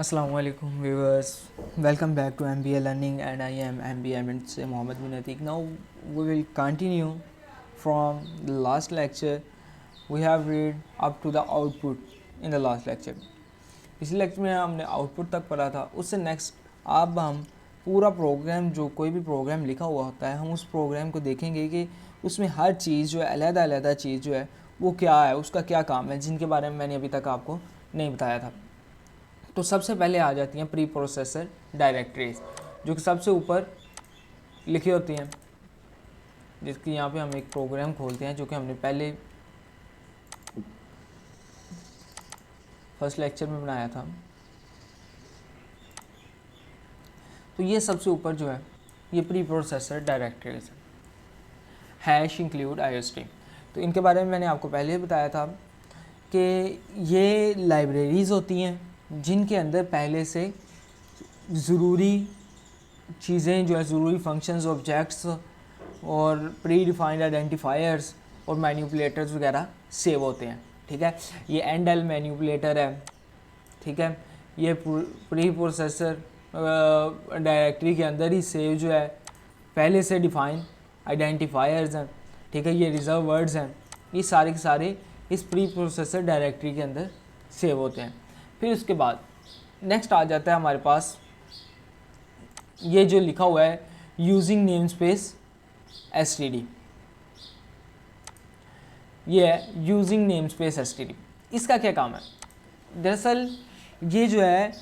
Assalamu alaikum viewers, welcome back to MBA Learning and I am MBA MNC Mohammed bin Atik. Now we will continue from the last lecture. We have read up to the output in the last lecture. इस lecture में हमने output तक पढ़ा था. उससे next अब हम पूरा प्रोग्राम, जो कोई भी प्रोग्राम लिखा हुआ होता है, हम उस प्रोग्राम को देखेंगे कि उसमें हर चीज़ जो है, अलग-अलग चीज़ जो है वो क्या है, उसका क्या काम है, जिनके बारे में मैंने अभी तक आपको नहीं बताया था. तो सबसे पहले आ जाती हैं प्री प्रोसेसर डायरेक्टरीज, जो कि सबसे ऊपर लिखी होती हैं, जिसकी यहाँ पे हम एक प्रोग्राम खोलते हैं जो कि हमने पहले फर्स्ट लेक्चर में बनाया था. तो ये सबसे ऊपर जो है ये pre processor directories hash include iostream. तो इनके बारे में मैंने आपको पहले बताया था कि ये लाइब्रेरीज़ होती हैं जिनके अंदर पहले से ज़रूरी चीज़ें जो है, ज़रूरी फंक्शंस, ऑब्जेक्ट्स और प्री डिफाइंड आइडेंटिफायर्स और मैनिपुलेटर्स वगैरह सेव होते हैं. ठीक है, ये एंडल मैनिपुलेटर है. ठीक है, ये प्री प्रोसेसर डायरेक्टरी के अंदर ही सेव जो है पहले से डिफाइन आइडेंटिफायर्स हैं. ठीक है, ये रिज़र्व वर्ड्स हैं. ये सारे के सारे इस प्री प्रोसेसर डायरेक्टरी के अंदर सेव होते हैं. फिर उसके बाद नेक्स्ट आ जाता है हमारे पास ये जो लिखा हुआ है यूजिंग नेम स्पेस एसटीडी. ये है यूजिंग नेम स्पेस एसटीडी. इसका क्या काम है? दरअसल ये जो है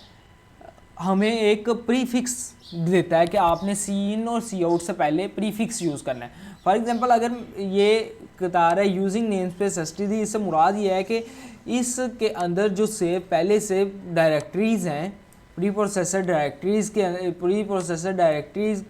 हमें एक प्रीफिक्स देता है कि आपने सी इन और सी आउट से पहले प्रीफिक्स यूज़ करना है. फॉर एग्जांपल अगर ये कतार है यूजिंग नेम स्पेस एसटीडी, इससे मुराद ये है कि इसके अंदर जो सेव पहले से डायरेक्टरीज़ हैं, प्री प्रोसेसर डायरेक्टरीज़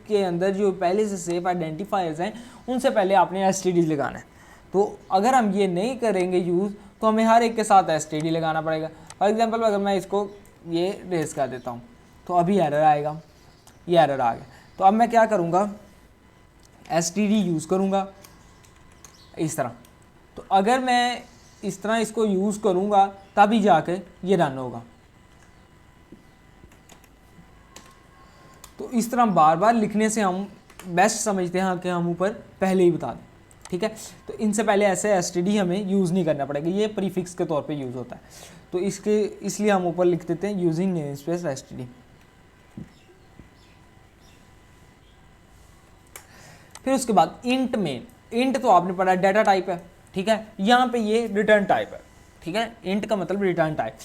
के अंदर जो पहले से सेव आइडेंटिफायर्स हैं, उनसे पहले आपने एसटीडी लगाना है. तो अगर हम ये नहीं करेंगे यूज़, तो हमें हर एक के साथ एसटीडी लगाना पड़ेगा. फॉर एग्जांपल अगर मैं इसको ये रेस कर देता हूँ तो अभी एरर आएगा. ये एरर आ गया. तो अब मैं क्या करूँगा, एसटीडी यूज़ करूँगा इस तरह. तो अगर मैं इस तरह इसको यूज़ करूँगा तभी जाके ये रन होगा. तो इस तरह बार बार लिखने से हम बेस्ट समझते हैं कि हम ऊपर पहले ही बता दें. ठीक है, तो इनसे पहले ऐसे एसटीडी हमें यूज़ नहीं करना पड़ेगा, ये प्रीफिक्स के तौर पे यूज़ होता है. तो इसलिए हम ऊपर लिख देते हैं यूजिंग नेम स्पेस एसटीडी. फिर उसके बाद इंट मेन. इंट तो आपने पढ़ा डाटा टाइप है. ठीक है, यहाँ पे ये रिटर्न टाइप है. ठीक है, इंट का मतलब रिटर्न टाइप.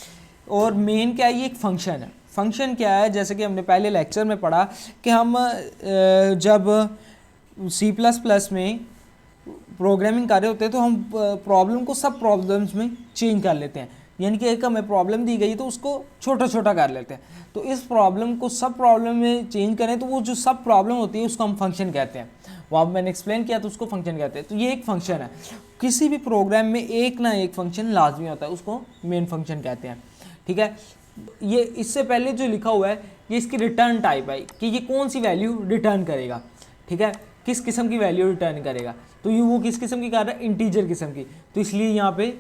और मेन क्या है, ये एक फंक्शन है. फंक्शन क्या है, जैसे कि हमने पहले लेक्चर में पढ़ा कि हम जब C++ में प्रोग्रामिंग कर रहे होते हैं तो हम प्रॉब्लम को सब प्रॉब्लम्स में चेंज कर लेते हैं. यानी कि एक हमें प्रॉब्लम दी गई तो उसको छोटा छोटा कर लेते हैं. तो इस प्रॉब्लम को सब प्रॉब्लम में चेंज करें तो वो जो सब प्रॉब्लम होती है उसको हम फंक्शन कहते हैं. वो अब मैंने एक्सप्लेन किया तो उसको फंक्शन कहते हैं. तो ये एक फंक्शन है. किसी भी प्रोग्राम में एक ना एक फंक्शन लाजमी होता है, उसको मेन फंक्शन कहते हैं. ठीक है, ये इससे पहले जो लिखा हुआ है ये इसकी रिटर्न टाइप है कि ये कौन सी वैल्यू रिटर्न करेगा. ठीक है, किस किस्म की वैल्यू रिटर्न करेगा. तो ये वो किस किस्म की कर रहा है, इंटीजर किस्म की. तो इसलिए यहाँ पे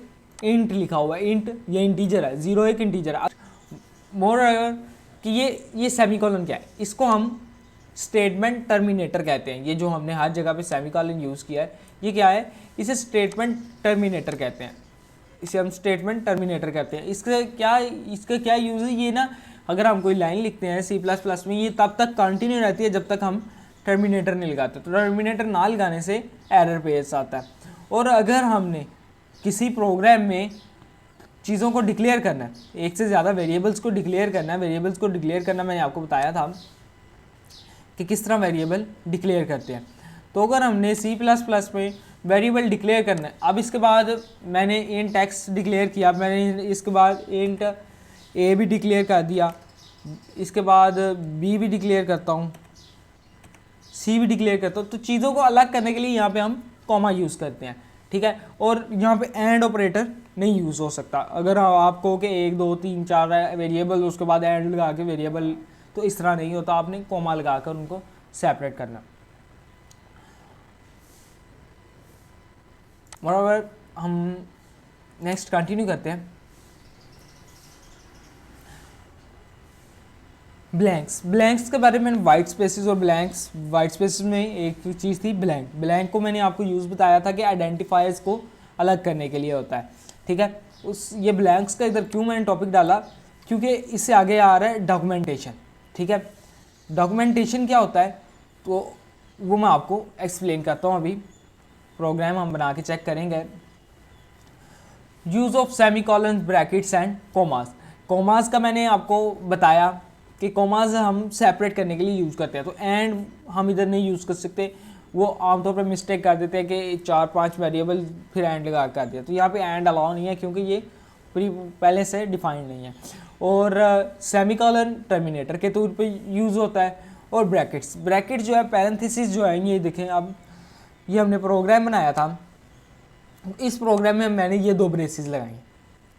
इंट लिखा हुआ है. इंट ये इंटीजर है, 0 एक इंटीजर है. मोर कि ये सेमीकोलन क्या है, इसको हम स्टेटमेंट टर्मिनेटर कहते हैं. ये जो हमने हर जगह पे सेमीकोलन यूज़ किया है, ये क्या है, इसे स्टेटमेंट टर्मिनेटर कहते हैं. इसे हम स्टेटमेंट टर्मिनेटर कहते हैं. इसका क्या यूज़ है, ये ना अगर हम कोई लाइन लिखते हैं C++ में, ये तब तक कंटिन्यू रहती है जब तक हम टर्मिनेटर नहीं लगाते. तो टर्मिनेटर ना लगाने से एरर पेज आता है. और अगर हमने किसी प्रोग्राम में चीज़ों को डिक्लेयर करना है, एक से ज़्यादा वेरिएबल्स को डिक्लेयर करना है, वेरिएबल्स को डिक्लेयर करना मैंने आपको बताया था कि किस तरह वेरिएबल डिक्लेयर करते हैं. तो अगर हमने C++ में वेरिएबल डिक्लेयर करना है, अब इसके बाद मैंने इंट x डिक्लेयर किया, मैंने इसके बाद इंट a भी डिक्लेयर कर दिया, इसके बाद b भी डिक्लेयर करता हूँ, c भी डिक्लेयर करता हूँ. तो चीज़ों को अलग करने के लिए यहाँ पे हम कॉमा यूज़ करते हैं. ठीक है, और यहाँ पे एंड ऑपरेटर नहीं यूज़ हो सकता. अगर आप कहो कि 1 2 3 4 वेरिएबल उसके बाद एंड लगा के वेरिएबल, तो इस तरह नहीं होता. आपने कॉमा लगाकर उनको सेपरेट करना. बराबर, हम नेक्स्ट कंटिन्यू करते हैं. ब्लैंक्स के बारे में वाइट स्पेसेस और ब्लैंक्स, वाइट स्पेसेस में एक चीज़ थी ब्लैंक को मैंने आपको यूज़ बताया था कि आइडेंटिफायर्स को अलग करने के लिए होता है, ठीक है। ये ब्लैंक्स का इधर क्यों मैंने टॉपिक डाला, क्योंकि इससे आगे आ रहा है डॉक्यूमेंटेशन, ठीक है। डॉक्यूमेंटेशन क्या होता है तो वो मैं आपको एक्सप्लेन करता हूँ। अभी प्रोग्राम हम बना के चेक करेंगे। Use of semicolon, brackets and commas. Commas का मैंने आपको बताया कि कोमास हम सेपरेट करने के लिए यूज़ करते हैं, तो एंड हम इधर नहीं यूज़ कर सकते। वो आमतौर पर मिस्टेक कर देते हैं कि 4-5 वेरिएबल फिर एंड लगा कर दिया, तो यहाँ पे एंड अलाउ नहीं है क्योंकि ये पहले से डिफाइंड नहीं है। और सेमीकोलन टर्मिनेटर के तौर पे यूज़ होता है। और ब्रैकेट जो है, पैरेंथेसिस जो है, ये देखें अब ये हमने प्रोग्राम बनाया था, इस प्रोग्राम में मैंने ये 2 ब्रेसेस लगाई,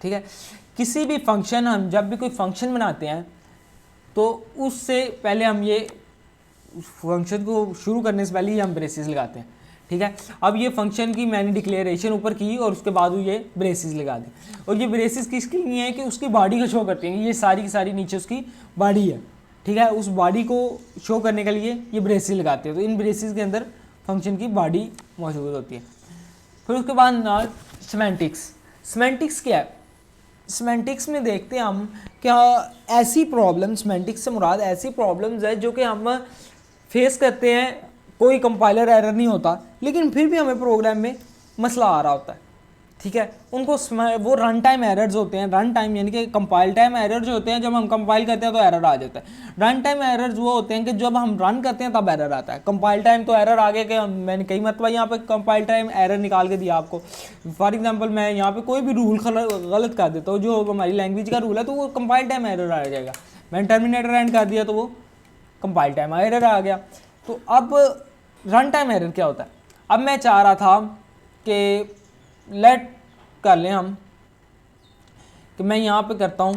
ठीक है। किसी भी फंक्शन, हम जब भी कोई फंक्शन बनाते हैं तो उससे पहले हम ये फंक्शन को शुरू करने से पहले ही हम ब्रेसेस लगाते हैं, ठीक है। अब ये फंक्शन की मैंने डिक्लेरेशन ऊपर की और उसके बाद ये ब्रेसेस लगा दी। और ये ब्रेसेस किसके लिए है कि उसकी बॉडी को शो करते हैं। ये सारी की सारी नीचे उसकी बॉडी है, ठीक है। उस बॉडी को शो करने के लिए ये ब्रेसेस लगाते हैं। तो इन ब्रेसेस के अंदर फंक्शन की बॉडी मौजूद होती है। फिर उसके बाद ना सीमेंटिक्स क्या है। सीमेंटिक्स में देखते हैं हम क्या ऐसी प्रॉब्लम, सीमेंटिक्स से मुराद ऐसी प्रॉब्लम्स है जो कि हम फेस करते हैं, कोई कंपाइलर एरर नहीं होता लेकिन फिर भी हमें प्रोग्राम में मसला आ रहा होता है, ठीक है। उनको वो रन टाइम एरर्स होते हैं। रन टाइम यानी कि कंपाइल टाइम एरर जो होते हैं, जब हम कंपाइल करते हैं तो एरर आ जाता है। रन टाइम एरर्स वो होते हैं कि जब हम रन करते हैं तब एरर आता है। कंपाइल टाइम तो एरर आ गया कि मैंने कई मरतबा यहाँ पे कंपाइल टाइम एरर निकाल के दिया आपको। फॉर एग्जांपल मैं यहाँ पे कोई भी रूल गलत कर देता हूँ जो हमारी लैंग्वेज का रूल है, तो वो कंपाइल टाइम एरर आ जाएगा। मैंने टर्मिनेटर एंड कर दिया तो वो कंपाइल टाइम एरर आ गया। तो अब रन टाइम एरर क्या होता है। अब मैं चाह रहा था कि लेट कर लें हम कि मैं यहाँ पे करता हूँ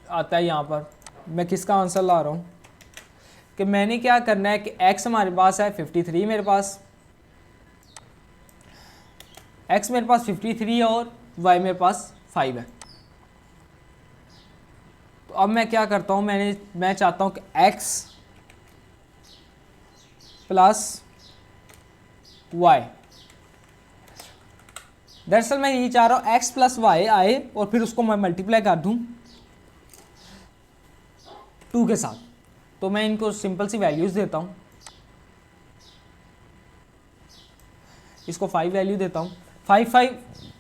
आता है। यहाँ पर मैं किसका आंसर ला रहा हूँ कि मैंने क्या करना है कि x हमारे पास है 53, मेरे पास x मेरे पास 53 है और y मेरे पास 5 है। तो अब मैं क्या करता हूँ, मैं चाहता हूँ कि x प्लस y, दरअसल मैं ये चाह रहा हूँ x प्लस वाई आए और फिर उसको मैं मल्टीप्लाई कर दूँ 2 के साथ। तो मैं इनको सिंपल सी वैल्यूज़ देता हूँ, इसको 5 वैल्यू देता हूँ। 5 5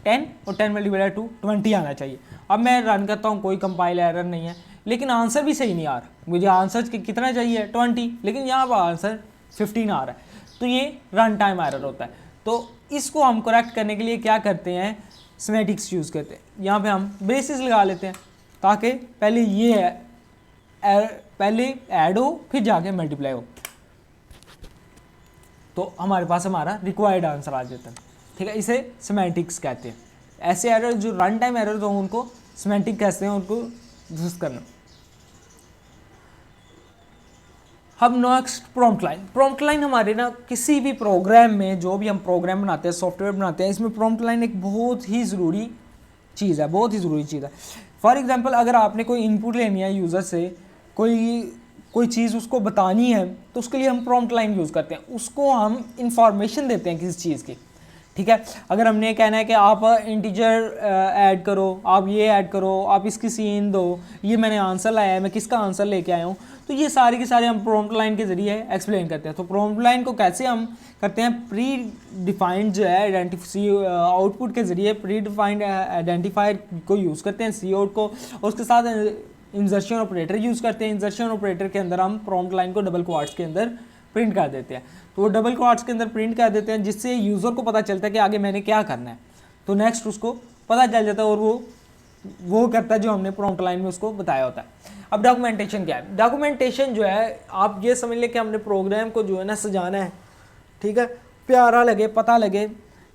10 और 10 मल्टीप्लाई 2 20 आना चाहिए। अब मैं रन करता हूँ, कोई कंपाइल एरर नहीं है, लेकिन आंसर भी सही नहीं आ रहा। मुझे आंसर कितना चाहिए 20, लेकिन यहाँ पर आंसर 15 आ रहा है। तो ये रन टाइम एरर होता है। तो इसको हम करेक्ट करने के लिए क्या करते हैं, सीमेटिक्स यूज़ करते हैं। यहाँ पे हम ब्रेसेस लगा लेते हैं ताकि पहले ये पहले ऐड हो फिर जाके मल्टीप्लाई हो, तो हमारे पास हमारा रिक्वायर्ड आंसर आ जाता है, ठीक है। इसे सीमेटिक्स कहते हैं। ऐसे एरर जो रन टाइम एरर हो उनको सीमेटिक कहते हैं, उनको यूज़ करना। अब नेक्स्ट प्रॉम्प्ट लाइन हमारे ना किसी भी प्रोग्राम में, जो भी हम प्रोग्राम बनाते हैं, सॉफ्टवेयर बनाते हैं, इसमें प्रॉम्प्ट लाइन एक बहुत ही ज़रूरी चीज़ है, फॉर एग्जांपल अगर आपने कोई इनपुट लेनी है यूज़र से, कोई चीज़ उसको बतानी है, तो उसके लिए हम प्रॉम्प्ट लाइन यूज़ करते हैं। उसको हम इंफॉर्मेशन देते हैं किसी चीज़ की, ठीक है। अगर हमने कहना है कि आप इंटीजर ऐड करो, आप ये ऐड करो, आप इसकी सीन दो, ये मैंने आंसर लाया है, मैं किसका आंसर लेके आया हूँ, तो ये सारे के सारे हम प्रॉम्प्ट लाइन के ज़रिए एक्सप्लेन करते हैं। तो प्रॉम्प्ट लाइन को कैसे हम करते हैं, प्री डिफाइंड जो है आउटपुट के ज़रिए प्री डिफाइंड आइडेंटिफायर को यूज़ करते हैं, सी आउट को, और उसके साथ इंसर्शन ऑपरेटर यूज़ करते हैं। इंसर्शन ऑपरेटर के अंदर हम प्रॉम्प्ट लाइन को डबल क्वाट्स के अंदर प्रिंट कर देते हैं। तो वो डबल क्वाट्स के अंदर प्रिंट कर देते हैं, जिससे यूज़र को पता चलता है कि आगे मैंने क्या करना है। तो नेक्स्ट उसको पता चल जाता है और वो करता है जो हमने प्रॉम्प्ट लाइन में उसको बताया होता है। अब डॉक्यूमेंटेशन क्या है। डॉक्यूमेंटेशन जो है, आप ये समझ लें कि हमने प्रोग्राम को जो है ना सजाना है, ठीक है, प्यारा लगे, पता लगे,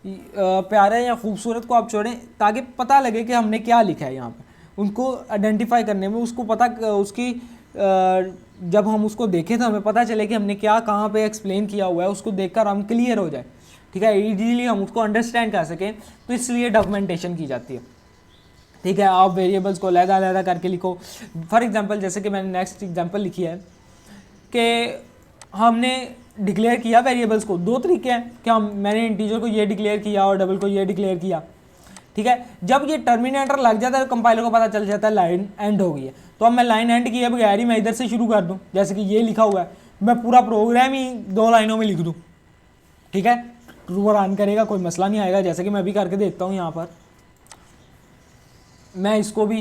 प्यारा या खूबसूरत को आप छोड़ें, ताकि पता लगे कि हमने क्या लिखा है यहाँ पर। उनको आइडेंटिफाई करने में, उसको पता, उसकी जब हम उसको देखें तो हमें पता चले कि हमने क्या कहाँ पे एक्सप्लेन किया हुआ है, उसको देखकर हम क्लियर हो जाए, ठीक है, इजीली हम उसको अंडरस्टैंड कर सकें, तो इसलिए डॉक्यूमेंटेशन की जाती है, ठीक है। आप वेरिएबल्स को अलग-अलग करके लिखो। फॉर एग्जांपल जैसे कि मैंने नेक्स्ट एग्जांपल लिखी है कि हमने डिक्लेयर किया वेरिएबल्स को, दो तरीके हैं कि मैंने इंटीजर को ये डिक्लेयर किया और डबल को ये डिक्लेयर किया, ठीक है। जब ये टर्मिनेटर लग जाता है तो कंपाइलर को पता चल जाता है लाइन एंड हो गई है। तो अब मैं लाइन एंड किए बगैर ही मैं इधर से शुरू कर दूं, जैसे कि ये लिखा हुआ है, मैं पूरा प्रोग्राम ही 2 लाइनों में लिख दूं, ठीक है, वो रन करेगा, कोई मसला नहीं आएगा। जैसे कि मैं भी करके देखता हूँ, यहाँ पर मैं इसको भी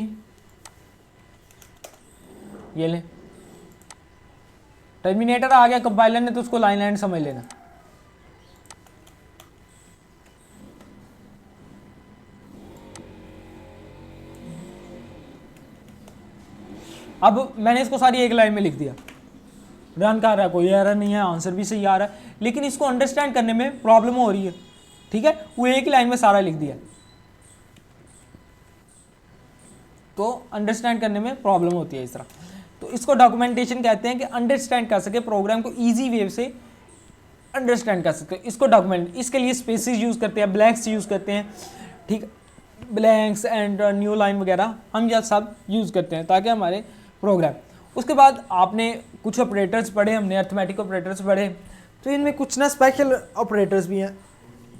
ये ले, टर्मिनेटर आ गया कंपाइलर ने, तो उसको लाइन एंड समझ लेना। अब मैंने इसको सारी एक लाइन में लिख दिया, रन कर रहा है, कोई एरर नहीं है, आंसर भी सही आ रहा है, लेकिन इसको अंडरस्टैंड करने में प्रॉब्लम हो रही है, ठीक है। वो एक ही लाइन में सारा लिख दिया, तो अंडरस्टैंड करने में प्रॉब्लम होती है इस तरह। तो इसको डॉक्यूमेंटेशन कहते हैं कि अंडरस्टैंड कर सके, प्रोग्राम को ईजी वे से अंडरस्टैंड कर सकते हो, इसको डॉक्यूमेंट। इसके लिए स्पेसेस यूज़ करते हैं, ब्लैंक्स यूज़ करते हैं, ठीक, ब्लैंक्स एंड न्यू लाइन वगैरह हम यह सब यूज़ करते हैं ताकि हमारे प्रोग्राम। उसके बाद आपने कुछ ऑपरेटर्स पढ़े, हमने अर्थमेटिक ऑपरेटर्स पढ़े, तो इनमें कुछ ना स्पेशल ऑपरेटर्स भी हैं,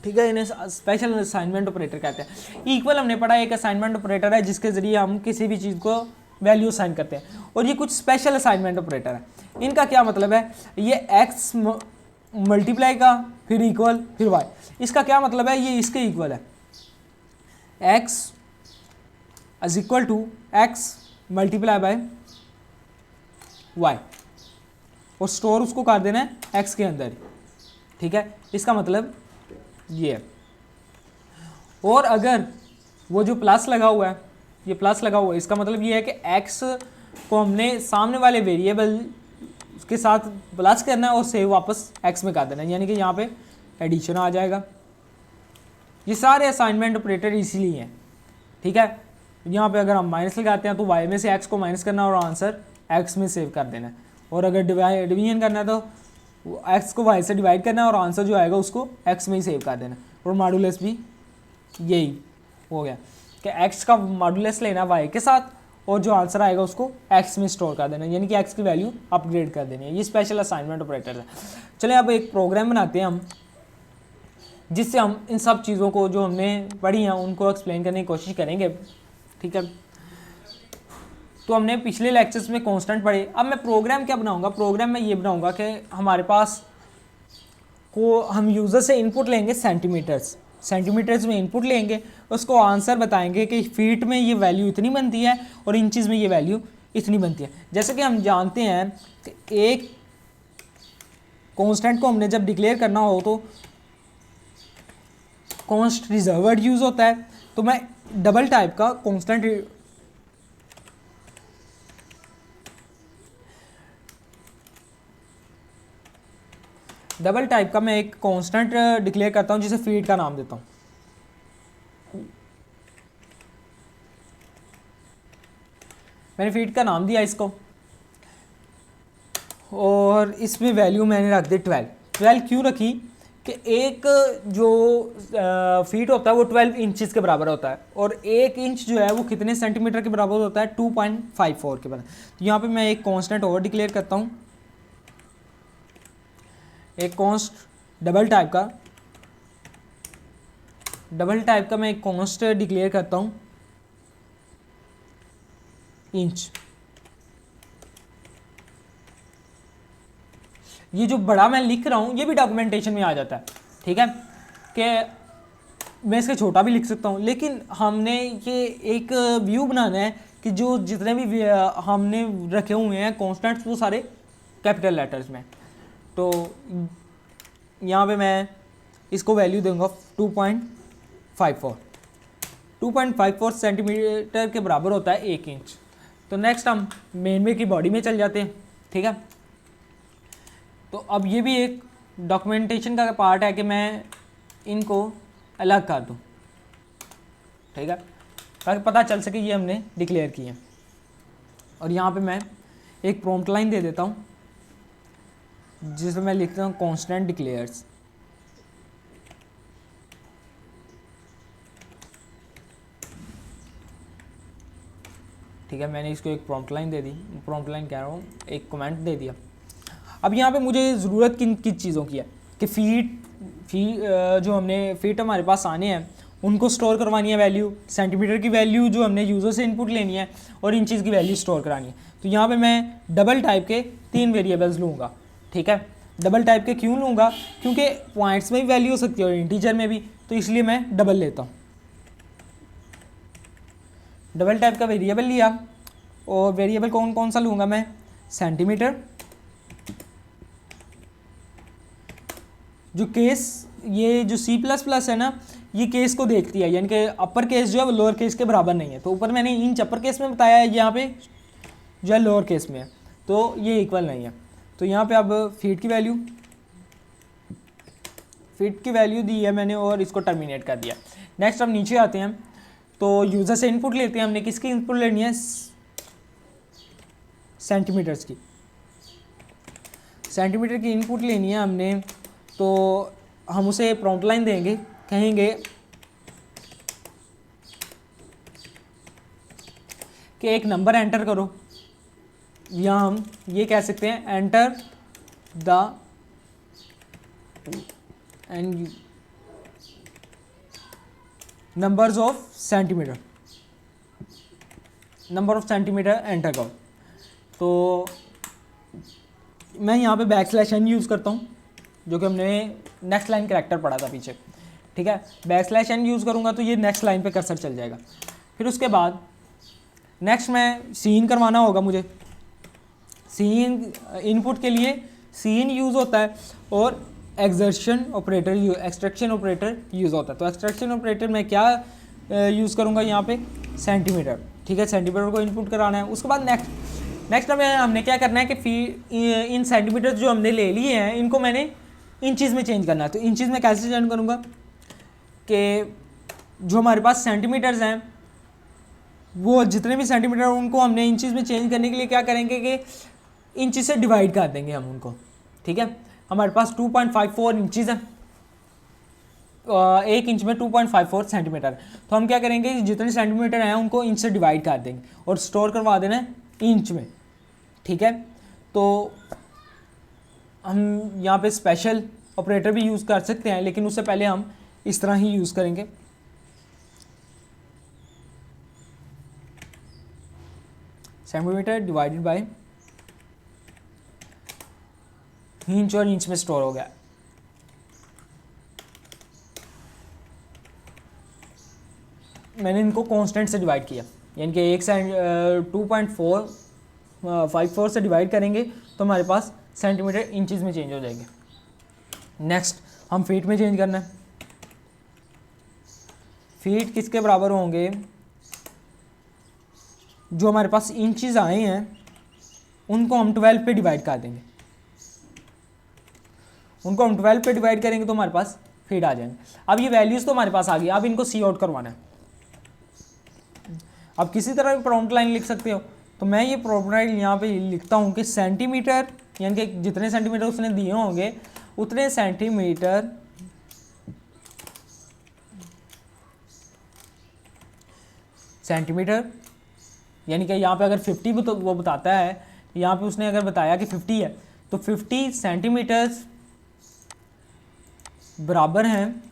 ठीक है, इन्हें स्पेशल असाइनमेंट ऑपरेटर कहते हैं। इक्वल हमने पढ़ा, एक असाइनमेंट ऑपरेटर है जिसके ज़रिए हम किसी भी चीज़ को वैल्यू असाइन करते हैं, और ये कुछ स्पेशल असाइनमेंट ऑपरेटर है। इनका क्या मतलब है, ये एक्स मल्टीप्लाई का, फिर इक्वल, फिर वाई, इसका क्या मतलब है, ये इसके इक्वल है, x is equal to x multiply by y, और स्टोर उसको कर देना है एक्स के अंदर, ठीक है, इसका मतलब ये है। और अगर वो जो प्लस लगा हुआ है, ये प्लस लगा हुआ है, इसका मतलब ये है कि एक्स को हमने सामने वाले वेरिएबल के साथ प्लस करना है और सेव वापस एक्स में कर देना है, यानी कि यहाँ पे एडिशन आ जाएगा। ये सारे असाइनमेंट ऑपरेटर इसीलिए हैं, ठीक है। यहाँ पे अगर हम माइनस लगाते हैं तो वाई में से एक्स को माइनस करना और आंसर एक्स में सेव कर देना है, और अगर डिवीजन करना है तो एक्स को वाई से डिवाइड करना है और आंसर जो आएगा उसको एक्स में ही सेव कर देना। और मॉडुलस भी यही हो गया कि एक्स का मॉडुलस लेना वाई के साथ, और जो आंसर आएगा उसको एक्स में स्टोर कर देना, यानी कि एक्स की वैल्यू अपग्रेड कर देनी है। ये स्पेशल असाइनमेंट ऑपरेटर है। चलिए अब एक प्रोग्राम बनाते हैं हम, जिससे हम इन सब चीज़ों को जो हमने पढ़ी हैं उनको एक्सप्लेन करने की कोशिश करेंगे, ठीक है। तो हमने पिछले लेक्चर्स में कांस्टेंट पढ़े। अब मैं प्रोग्राम क्या बनाऊंगा, प्रोग्राम में ये बनाऊंगा कि हमारे पास को हम यूज़र से इनपुट लेंगे सेंटीमीटर्स में इनपुट लेंगे, उसको आंसर बताएंगे कि फीट में ये वैल्यू इतनी बनती है और इंचज़ में ये वैल्यू इतनी बनती है। जैसे कि हम जानते हैं कि एक कांस्टेंट को हमने जब डिक्लेयर करना हो तो कॉन्स्ट रिजर्व्ड यूज़ होता है। तो मैं डबल टाइप का कांस्टेंट मैं एक कांस्टेंट डिक्लेयर करता हूं जिसे फीट का नाम देता हूं। मैंने फीट का नाम दिया इसको, और इसमें वैल्यू मैंने रख दी 12 क्यों रखी कि एक जो फीट होता है वो 12 इंचज़ के बराबर होता है, और 1 इंच जो है वो कितने सेंटीमीटर के बराबर होता है, 2.54 के बराबर। तो यहाँ पे मैं एक कांस्टेंट और डिक्लेयर करता हूँ, एक कॉन्स्ट डबल टाइप का मैं एक कॉन्स्ट डिक्लेयर करता हूँ इंच। ये जो बड़ा मैं लिख रहा हूँ ये भी डॉक्यूमेंटेशन में आ जाता है, ठीक है, कि मैं इसका छोटा भी लिख सकता हूँ, लेकिन हमने ये एक व्यू बनाना है कि जो जितने भी हमने रखे हुए हैं कॉन्स्टेंट्स वो सारे कैपिटल लेटर्स में। तो यहाँ पे मैं इसको वैल्यू दूंगा 2.54 सेंटीमीटर के बराबर होता है 1 इंच। तो नेक्स्ट हम मेन में की बॉडी में चल जाते हैं, ठीक है। तो अब ये भी एक डॉक्यूमेंटेशन का पार्ट है कि मैं इनको अलग कर दूँ, ठीक है, ताकि पता चल सके ये हमने डिक्लेयर किए। और यहाँ पे मैं एक प्रॉम्प्ट लाइन दे देता हूँ जिसमें मैं लिखता हूँ कांस्टेंट डिक्लेयर्स। ठीक है, मैंने इसको एक प्रॉम्प्ट लाइन दे दी, प्रॉम्प्ट लाइन कह रहा हूँ, एक कमेंट दे दिया। अब यहाँ पे मुझे ज़रूरत किन किन चीज़ों की है कि जो हमने फीट हमारे पास आने हैं उनको स्टोर करवानी है वैल्यू, सेंटीमीटर की वैल्यू जो हमने यूज़र से इनपुट लेनी है, और इंचज़ की वैल्यू स्टोर करानी है। तो यहाँ पे मैं डबल टाइप के 3 वेरिएबल्स लूँगा। ठीक है, डबल टाइप के क्यों लूँगा? क्योंकि पॉइंट्स में भी वैल्यू हो सकती है और इंटीजर में भी, तो इसलिए मैं डबल लेता हूँ। डबल टाइप का वेरिएबल लिया, और वेरिएबल कौन कौन सा लूँगा मैं? सेंटीमीटर, जो केस, ये जो C++ है ना, ये केस को देखती है, यानी कि अपर केस जो है वो लोअर केस के बराबर नहीं है। तो ऊपर मैंने इंच अपर केस में बताया है, यहाँ पे जो है लोअर केस में है, तो ये इक्वल नहीं है। तो यहाँ पे अब फीट की वैल्यू दी है मैंने और इसको टर्मिनेट कर दिया। नेक्स्ट अब नीचे आते हैं, तो यूज़र से इनपुट लेते हैं। हमने किसकी इनपुट लेनी है? सेंटीमीटर्स की, सेंटीमीटर की इनपुट लेनी है हमने। तो हम उसे प्रॉम्प्ट लाइन देंगे, कहेंगे कि एक नंबर एंटर करो, या हम ये कह सकते हैं enter the end numbers of centimetre, number of centimetre enter करो। तो मैं यहाँ पे बैकस्लैश n यूज़ करता हूँ, जो कि हमने नेक्स्ट लाइन कैरेक्टर पढ़ा था पीछे। ठीक है, बैकस्लैश n यूज़ करूँगा तो ये नेक्स्ट लाइन पे कर्सर चल जाएगा। फिर उसके बाद नेक्स्ट में सीन करवाना होगा मुझे। सीन इनपुट के लिए सीन यूज़ होता है, और एक्सट्रैक्शन ऑपरेटर यूज़ होता है। तो एक्सट्रैक्शन ऑपरेटर में क्या यूज़ करूँगा यहाँ पे? सेंटीमीटर। ठीक है, सेंटीमीटर को इनपुट कराना है। उसके बाद नेक्स्ट हमें हमने क्या करना है कि इन सेंटीमीटर जो हमने ले लिए हैं इनको मैंने इंचज़ में चेंज करना है। तो इंचज़ में कैसे चेंज करूँगा कि जो हमारे पास सेंटीमीटर्स हैं, वो जितने भी सेंटीमीटर उनको हमने इंचज़ में चेंज करने के लिए क्या करेंगे कि इंच से डिवाइड कर देंगे हम उनको। ठीक है, हमारे पास 2.54 इंचज़ है, 1 इंच में 2.54 सेंटीमीटर। तो हम क्या करेंगे कि जितने सेंटीमीटर हैं उनको इंच से डिवाइड कर देंगे और स्टोर करवा देना है इंच में। ठीक है, तो हम यहाँ पे स्पेशल ऑपरेटर भी यूज़ कर सकते हैं, लेकिन उससे पहले हम इस तरह ही यूज़ करेंगे। सेंटीमीटर डिवाइडेड बाय इंच, और इंच में स्टोर हो गया। मैंने इनको कांस्टेंट से डिवाइड किया, यानी कि 2.454 से डिवाइड करेंगे तो हमारे पास सेंटीमीटर इंचज़ में चेंज हो जाएंगे। नेक्स्ट हम फीट में चेंज करना है। फीट किसके बराबर होंगे? जो हमारे पास इंचज़ आए हैं उनको हम 12 पे डिवाइड कर देंगे। उनको हम 12 पे डिवाइड करेंगे तो हमारे पास फीट आ जाएंगे। अब ये वैल्यूज़ तो हमारे पास आ गई, अब इनको सी आउट करवाना है। अब किसी तरह भी प्रॉम्प्ट लाइन लिख सकते हो, तो मैं ये प्रॉम्प्ट लाइन यहाँ पे लिखता हूँ कि सेंटीमीटर, यानी कि जितने सेंटीमीटर उसने दिए होंगे उतने सेंटीमीटर, यानी कि यहाँ पे अगर 50 वो बताता है, यहाँ पे उसने अगर बताया कि 50 है, तो 50 सेंटीमीटर्स बराबर हैं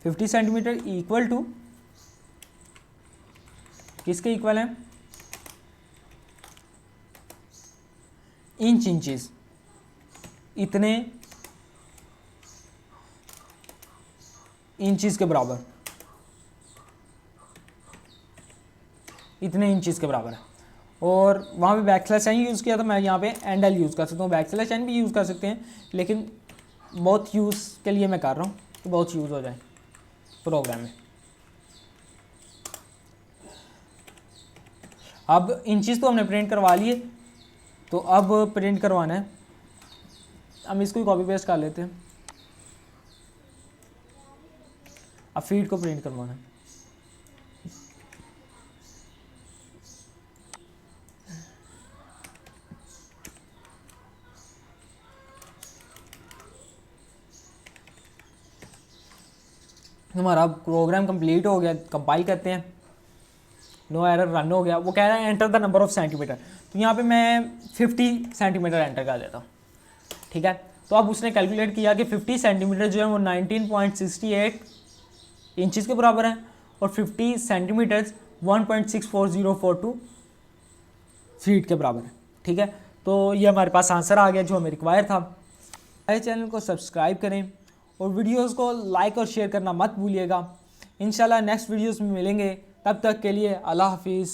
50 सेंटीमीटर इक्वल टू किसके इक्वल है? इंचज़, इतने इंचज़ के बराबर, इतने इंचज़ के बराबर है। और वहाँ पे बैकस्लैश एन यूज़ किया था, मैं यहाँ पे एंड एल यूज़ कर सकता हूँ। बैकस्लैश एन भी यूज़ कर सकते हैं, लेकिन बहुत यूज़ के लिए मैं कर रहा हूँ कि बहुत यूज़ हो जाए प्रोग्राम में। अब इंचज़ तो हमने प्रिंट करवा लिए, तो अब प्रिंट करवाना है। हम इसको ही कॉपी पेस्ट कर लेते हैं। अब फीट को प्रिंट करवाना है। हमारा प्रोग्राम कंप्लीट हो गया, कंपाइल करते हैं, नो एरर, रन हो गया। वो कह रहा है enter the number of centimetre, तो यहाँ पे मैं 50 सेंटीमीटर एंटर कर देता हूँ, ठीक है। तो अब उसने कैलकुलेट किया कि 50 सेंटीमीटर जो है वो 19.68 इंचज़ के बराबर है, और 50 सेंटीमीटर्स 1.64042 फीट के बराबर है, ठीक है। तो ये हमारे पास आंसर आ गया जो हमें रिक्वायर था। हमारे चैनल को सब्सक्राइब करें और वीडियोस को लाइक और शेयर करना मत भूलिएगा। इंशाल्लाह नेक्स्ट वीडियोस में मिलेंगे, तब तक के लिए अल्लाह हाफिज़।